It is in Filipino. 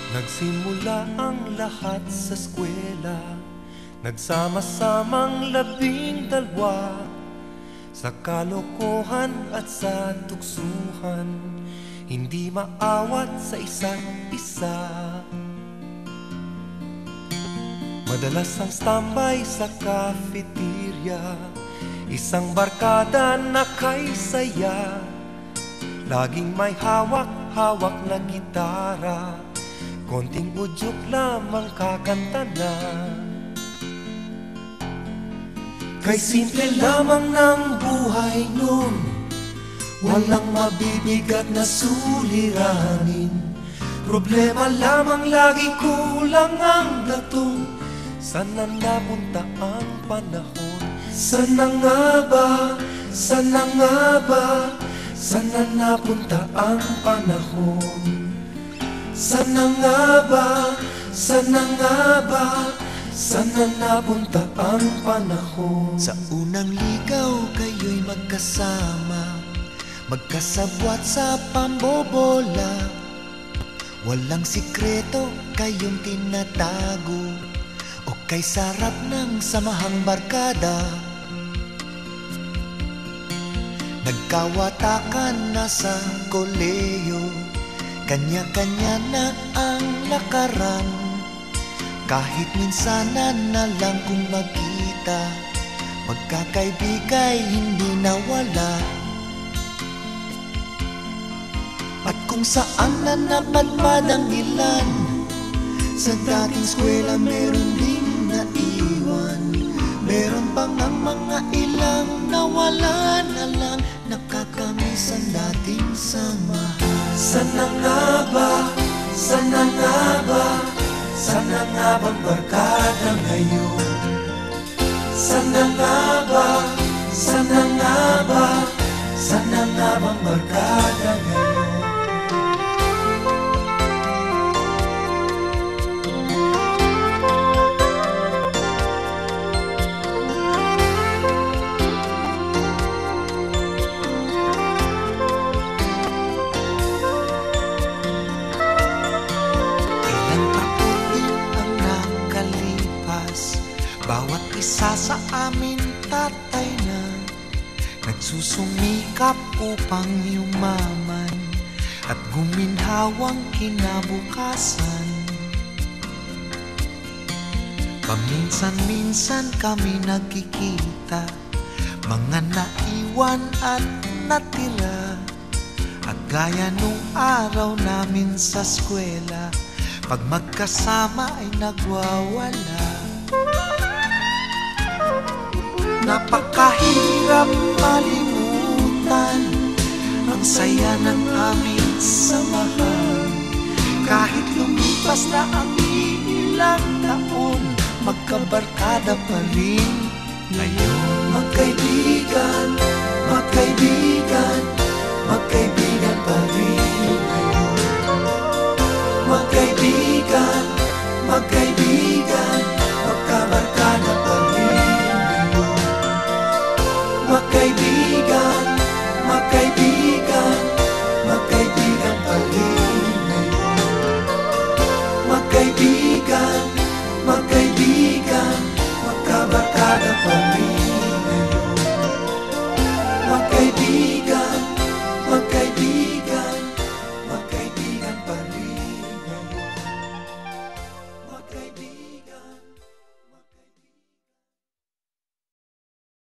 Nagsimula ang lahat sa eskwela, nagsama-samang 12 sa kalokohan at sa tuksuhan, hindi maawat sa isa't isa. Madalas ang standby sa cafeteria, isang barkada na kay saya, laging may hawak-hawak na gitara, konting udyok lamang kakanta na. Kay simple lamang ng buhay nun, walang mabibigat na suliranin. Problema lamang lagi kulang ang gatong, sana napunta ang panahon. Sana nga ba, sana nga ba, sana napunta ang panahon. Sana nga ba, sana nga ba, sana napunta ang panahon. Sa unang ligaw kayo'y magkasama, magkasabwat sa pambobola. Walang sikreto kayong tinatago, o kay sarap ng samahang barkada. Nagkawatakan na sa koleyo, kanya-kanya na ang lakaran. Kahit minsanan na lang kung magkita, magkakaibigay hindi nawala. At kung saan na napadpad ang ilan, sa dating eskwela meron ding naiwan. Meron pang ang mga ilang nawala na lang, nakakamiss ang dating samahan. Sana nga ba, sana nga ba, sana nga bang barkada ngayon? Sana nga ba, sana nga ba, sana nga bang barkada ngayon? Bawat isa sa amin tatay na nagsusumikap upang yumaman at guminhawang kinabukasan. Paminsan-minsan kami nagkikita, mga naiwan at natira. At gaya nung araw namin sa eskwela, pag magkasama ay nagwawala. Napakahirap malimutan ang saya ng aming samahan. Kahit lumipas na ang ilang taon, magkabarkada pa rin ngayon. Magkaibigan, magkaibigan, magkaibigan.